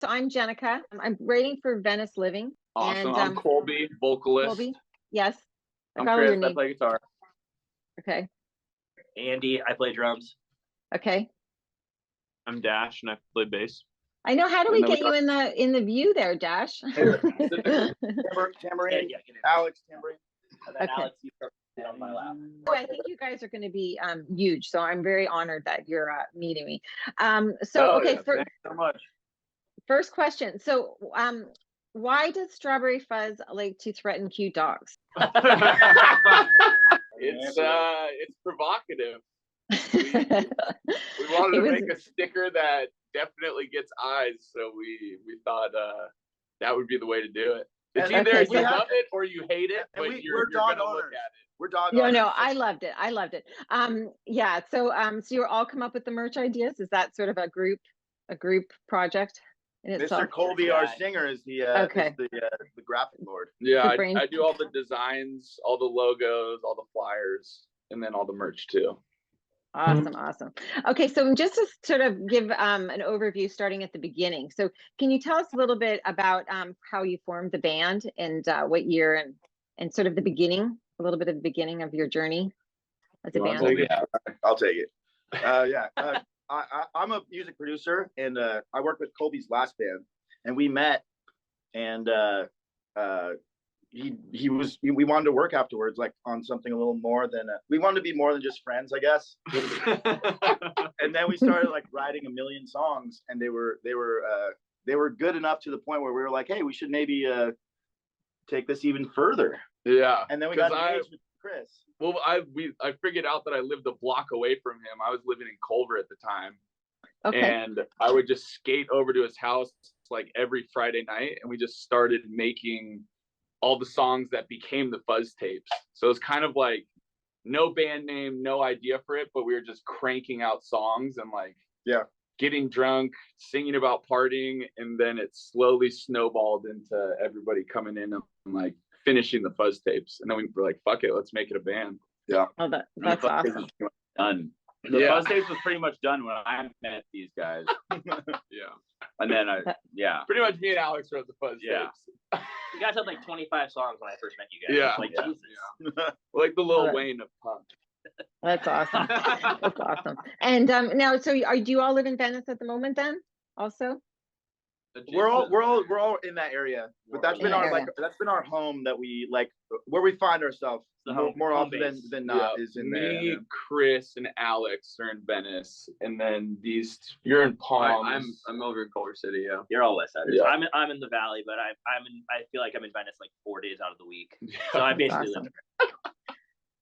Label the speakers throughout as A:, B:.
A: So I'm Jennika. I'm writing for Venice Living.
B: Awesome.
A: And,
B: I'm Colby, vocalist.
A: Colby? Yes.
B: I'm Kris, I play guitar.
A: Okay.
C: Andy, I play drums.
A: Okay.
D: I'm Dash, and I play bass.
A: I know. How do we get you in the view there, Dash?
C: Tambourine, Alex, tambourine. And then
A: Okay.
C: Alex, you sit on my lap.
A: Oh, I think you guys are going to be huge. So I'm very honored that you're meeting me. Okay,
B: thanks so much.
A: first question. So why does Strawberry Fuzz like to threaten cute dogs?
B: It's provocative. We wanted to make a sticker that definitely gets eyes, so we thought that would be the way to do it. It's either you love it or you hate it, but you're gonna look at it.
C: We're dog owners.
A: No, I loved it. Yeah. So you all come up with the merch ideas. Is that sort of a group project in itself?
C: Mr. Colby, our singer, is the the graphic lord.
B: Yeah, I do all the designs, all the logos, all the flyers, and then all the merch too.
A: Awesome. Okay, so just to sort of give an overview starting at the beginning. So can you tell us a little bit about how you formed the band and what year and sort of the beginning, a little bit of the beginning of your journey as a band?
C: I'll take it. I'm a music producer, and I worked with Colby's last band, and we met, and we wanted to work afterwards, like on something a little more than we wanted to be more than just friends, I guess. And then we started like writing a million songs, and they were good enough to the point where we were like, hey, we should maybe take this even further.
B: Yeah.
C: And then we got engaged with Kris.
B: Well, I figured out that I lived a block away from him. I was living in Culver at the time.
A: Okay.
B: And I would just skate over to his house like every Friday night, and we just started making all the songs that became the Fuzz tapes. So it's kind of like no band name, no idea for it, but we were just cranking out songs and like getting drunk, singing about partying, and then it slowly snowballed into everybody coming in and like finishing the Fuzz tapes. And then we were like, fuck it, let's make it a band. Yeah.
A: Oh, that's awesome.
D: Done. The Fuzz tapes was pretty much done when I met these guys.
B: Yeah.
D: And then
B: pretty much me and Alex wrote the Fuzz tapes.
C: You guys had like 25 songs when I first met you guys.
B: Yeah.
C: Like, Jesus.
B: Like the Lil Wayne of punk.
A: That's awesome. That's awesome. And now, so do you all live in Venice at the moment then also?
C: We're all in that area, but that's been our home that we like, where we find ourselves more often than not is in there.
B: Me, Kris, and Alex are in Venice, and then you're in Palms.
D: I'm over in Culver City. Yeah,
C: you're all West Siders.
B: Yeah.
C: I'm in the Valley, but I feel like I'm in Venice like 4 days out of the week. So I basically live there.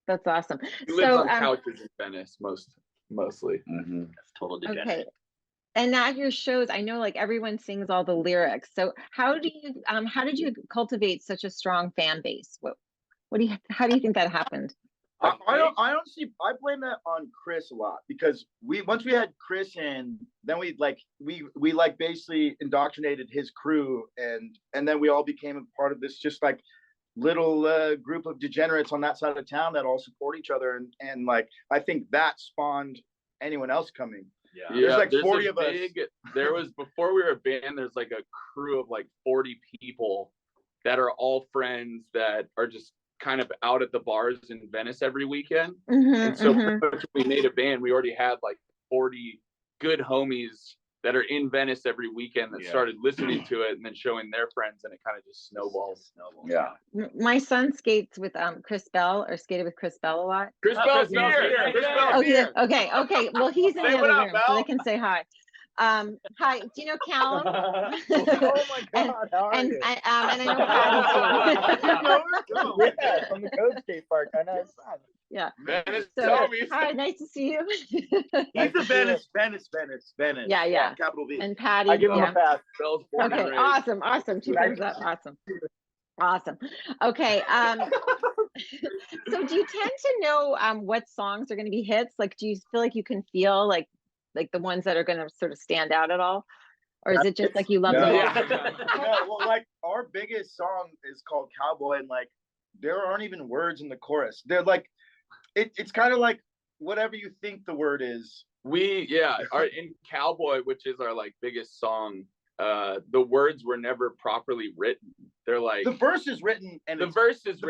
A: That's awesome.
B: He lives on couches in Venice mostly.
D: Mm-hmm.
C: That's total degenerate.
A: Okay. And at your shows, I know like everyone sings all the lyrics. So how did you cultivate such a strong fan base? How do you think that happened?
C: I honestly blame that on Kris a lot, because once we had Kris in, then we basically indoctrinated his crew, and then we all became a part of this just like little group of degenerates on that side of the town that all support each other, and like I think that spawned anyone else coming.
B: Yeah,
C: there's like 40 of us.
B: There was, before we were a band, there's like a crew of like 40 people that are all friends that are just kind of out at the bars in Venice every weekend. And so when we made a band, we already had like 40 good homies that are in Venice every weekend that started listening to it and then showing their friends, and it kind of just snowballed.
C: Yeah.
A: My son skates with Chris Bell, or skated with Chris Bell a lot.
B: Chris Bell's here. Chris Bell's here.
A: Okay. Well, he's in the other room, so they can say hi. Hi, do you know Callum?
C: Oh my God, how are you?
A: And I know Patty.
C: Yeah, from the Code Skate Park. I know his son.
A: Yeah.
B: Venice,
A: hi, nice to see you.
C: He's the Venice.
A: Yeah.
C: Capital V.
A: And Patty.
C: I give him a pass.
A: Okay, awesome. Two thumbs up. Awesome. Okay. So do you tend to know what songs are going to be hits? Like, do you feel like you can feel like the ones that are going to sort of stand out at all? Or is it just like you love them all?
C: No, well, like our biggest song is called Cowboy, and like there aren't even words in the chorus. They're like, it's kind of like whatever you think the word is.
B: Our in Cowboy, which is our like biggest song, the words were never properly written. They're like
C: the verse is written, and
B: the verse is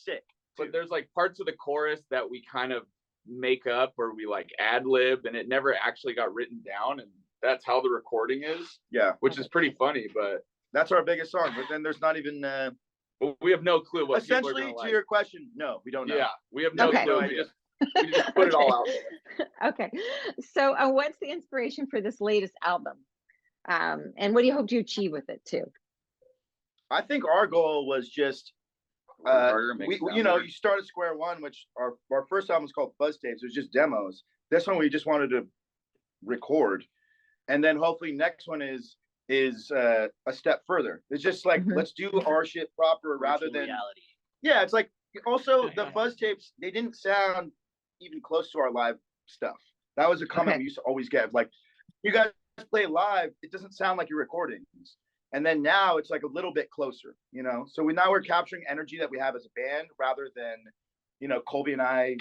C: sick.
B: But there's like parts of the chorus that we kind of make up or we like ad lib, and it never actually got written down, and that's how the recording is.
C: Yeah,
B: which is pretty funny, but
C: that's our biggest song. But then there's not even.
B: We have no clue what.
C: Essentially, to
B: like.
C: your question, no, we don't know.
B: Yeah, we have no
A: Okay.
B: clue. We just put it all out there.
A: Okay, so what's the inspiration for this latest album, and what do you hope to achieve with it too?
C: I think our goal was just. You start at square one, which our first album was called Fuzz Tapes. It was just demos. This one we just wanted to record, and then hopefully next one is a step further. It's just like let's do our shit proper rather than reality. Yeah, it's like also the Fuzz Tapes, they didn't sound even close to our live stuff. That was a comment we used to always get, like, you guys play live, it doesn't sound like your recordings. And then now it's like a little bit closer, you know? So now we're capturing energy that we have as a band rather than, you know, Colby and I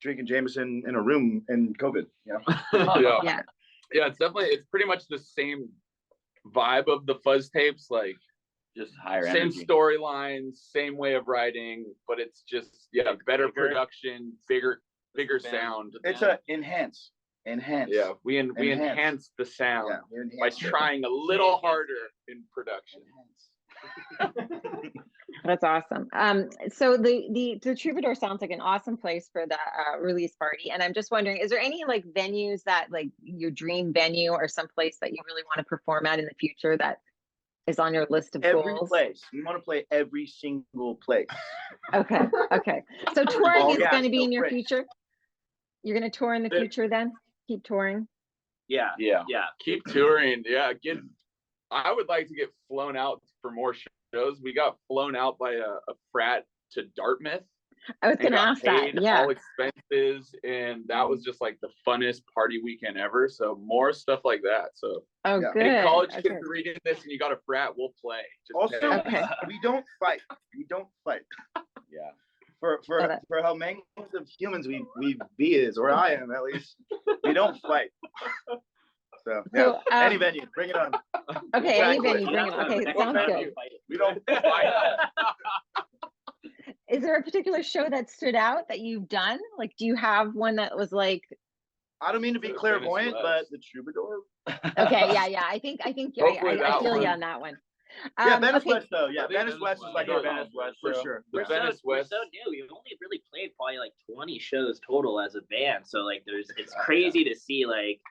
C: drinking Jameson in a room in COVID, you know?
B: Yeah, it's pretty much the same vibe of the Fuzz Tapes, like
D: just higher
B: same
D: energy.
B: Storylines, same way of writing, but it's just better production, bigger sound.
C: It's a enhance.
B: Yeah, we enhance the sound by trying a little harder in production.
A: That's awesome. So the Troubadour sounds like an awesome place for the release party, and I'm just wondering, is there any like venues that like your dream venue or some place that you really want to perform at in the future that is on your list of goals?
C: Every place. We want to play every single place.
A: Okay. So touring is going to be in your future. You're going to tour in the future then? Keep touring.
D: Yeah.
B: Keep touring. Yeah, I would like to get flown out for more shows. We got flown out by a frat to Dartmouth.
A: I was going to ask that. Yeah.
B: All expenses, and that was just like the funnest party weekend ever. So more stuff like that. So
A: good.
B: Any college kids are reading this, and you got a frat, we'll play.
C: We don't fight.
B: Yeah.
C: For how many of humans we be is, or I am at least, we don't fight. So any venue, bring it on.
A: Okay, any venue, bring it on. Okay, sounds good.
B: We don't fight.
A: Is there a particular show that stood out that you've done? Like, do you have one that was like?
C: I don't mean to be clairvoyant, but the Troubadour.
A: Okay, yeah. I think I feel you on that one.
C: Venice West though. Yeah, Venice West is like our Venice West for sure.
D: We're so new. We've only really played probably like 20 shows total as a band. So like, it's crazy to see, like,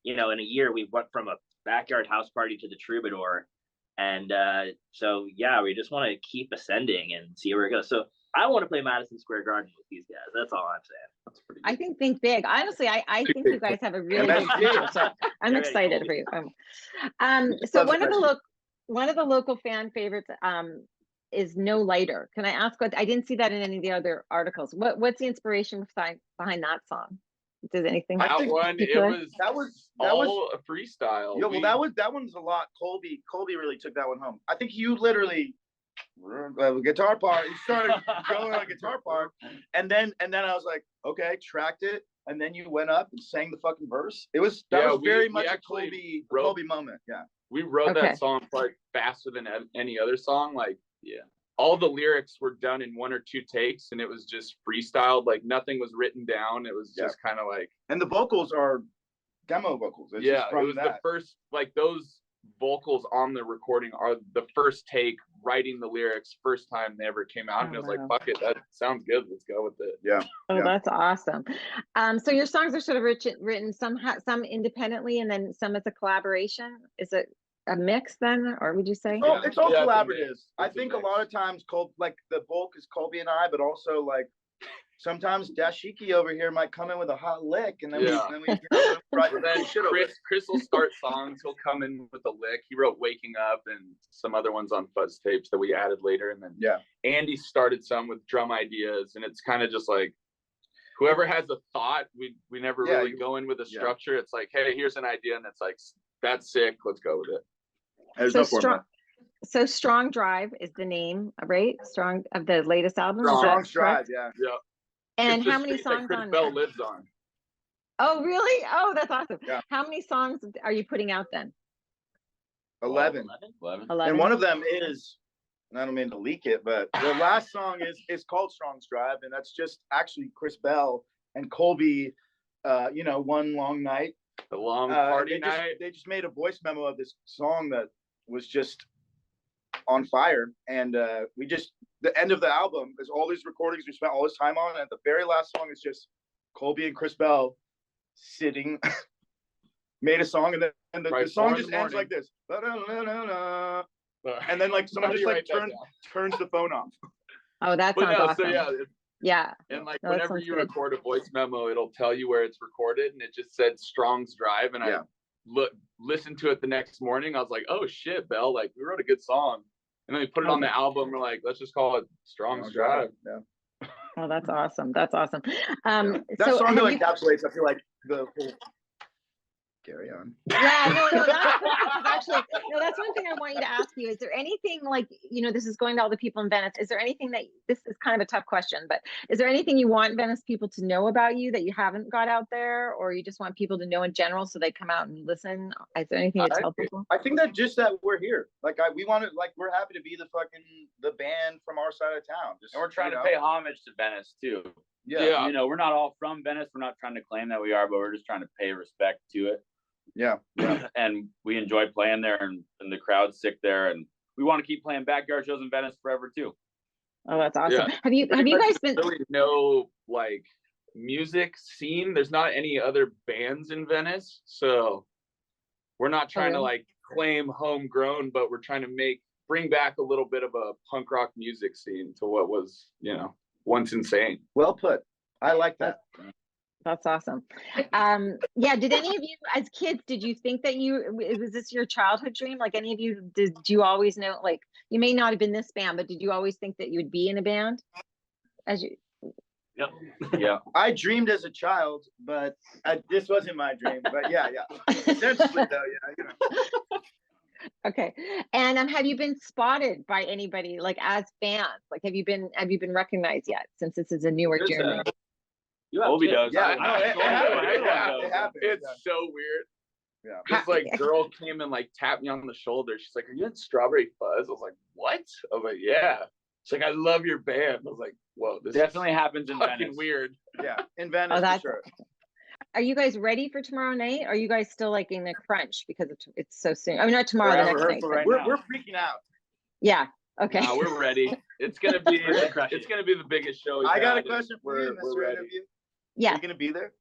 D: you know, in a year we went from a backyard house party to the Troubadour, and so yeah, we just want to keep ascending and see where it goes. So I want to play Madison Square Garden with these guys. That's all I'm saying. That's pretty good.
A: I think big. Honestly, I think you guys have a really good future. So I'm excited for you. So one of the local fan favorites is No Lighter. Can I ask what, I didn't see that in any of the other articles. What's the inspiration behind that song? Does anything?
B: That was all a freestyle.
C: Yeah, well, that one's a lot. Colby really took that one home. I think you literally guitar part. You started going on a guitar part, and then I was like, okay, tracked it, and then you went up and sang the fucking verse. That was very much a Colby moment. Yeah.
B: We wrote that song probably faster than any other song. Like, all the lyrics were done in 1 or 2 takes, and it was just freestyled. Like, nothing was written down. It was just kind of like.
C: And the vocals are demo vocals. It's
B: it was the first, like, those vocals on the recording are the first take, writing the lyrics, first time they ever came out. And I was like, fuck it, that sounds good. Let's go with it.
C: Yeah.
A: That's awesome. So your songs are sort of written some independently and then some as a collaboration. Is it a mix then, or would you say?
C: Oh, it's all collaborative. I think a lot of times, like, the bulk is Colby and I, but also like sometimes Dashiki over here might come in with a hot lick, and then we
B: Kris will start songs. He'll come in with a lick. He wrote "Waking Up" and some other ones on Fuzz Tapes that we added later, and then Andy started some with drum ideas, and it's kind of just like whoever has a thought. We never really go in with a structure. It's like, hey, here's an idea, and it's like, that's sick. Let's go with it.
A: So Strong Drive is the name, right? Strong of the latest album.
C: Strong Drive, yeah.
A: And how many songs
B: on Bell lives on?
A: Oh, really? Oh, that's awesome.
C: Yeah.
A: How many songs are you putting out then?
C: 11.
D: 11.
A: 11.
C: And one of them is, and I don't mean to leak it, but the last song is called Strong's Drive, and that's just actually Chris Bell and Colby, one long night.
B: The long party
C: they
B: night.
C: They just made a voice memo of this song that was just on fire, and the end of the album is all these recordings we spent all this time on, and the very last song is just Colby and Chris Bell sitting, made a song, and the song just ends like this, and then like someone just like turns the phone off.
A: Oh, that sounds awesome.
B: So
A: yeah.
B: And like whenever you record a voice memo, it'll tell you where it's recorded, and it just said Strong's Drive, and I listened to it the next morning. I was like, oh shit, Bell, like we wrote a good song. And then we put it on the album. We're like, let's just call it Strong's Drive.
C: Yeah.
A: Oh, that's awesome. That's awesome.
C: That song really encapsulates, I feel like, the whole. Carry on.
A: Yeah, no, that's one thing I want you to ask you. Is there anything like, this is going to all the people in Venice. Is there anything this is kind of a tough question, but is there anything you want Venice people to know about you that you haven't got out there, or you just want people to know in general so they come out and listen? Is there anything to tell people?
C: I think that we're here. Like we're happy to be the band from our side of town.
E: And we're trying to pay homage to Venice too.
C: Yeah.
E: We're not all from Venice. We're not trying to claim that we are, but we're just trying to pay respect to it.
C: Yeah.
E: And we enjoy playing there, and the crowd's sick there, and we want to keep playing backyard shows in Venice forever too.
A: Oh, that's awesome.
B: Yeah.
A: Have you guys been
B: really no like music scene? There's not any other bands in Venice, so we're not trying to like claim homegrown, but we're trying to bring back a little bit of a punk rock music scene to what was once insane.
C: Well put. I like that.
A: That's awesome. Did any of you as kids, did you think that was this your childhood dream? Like any of you, did you always know, like you may not have been this band, but did you always think that you would be in a band?
E: Yep. Yeah.
C: I dreamed as a child, but this wasn't my dream. But yeah. Essentially though, yeah.
A: Okay. And have you been spotted by anybody like as fans? Like have you been recognized yet, since this is a newer journey?
E: Colby does.
C: Yeah,
B: It happens. It's so weird.
C: Yeah.
B: This like girl came and like tapped me on the shoulder. She's like, "Are you in Strawberry Fuzz?" I was like, "What?" I was like, "Yeah." She's like, "I love your band." I was like, "Whoa, this
E: definitely happens in
B: fucking
E: Venice.
B: Weird."
C: Yeah, in Venice for sure.
A: Are you guys ready for tomorrow night? Are you guys still like in a crunch because it's so soon? I mean, not tomorrow, the next night.
C: We're freaking out.
A: Yeah. Okay.
B: No, we're ready. It's gonna be the biggest show.
C: I got a question for you, Mr.
B: Ready.
C: Interview.
A: Yeah.
C: Are you gonna be there?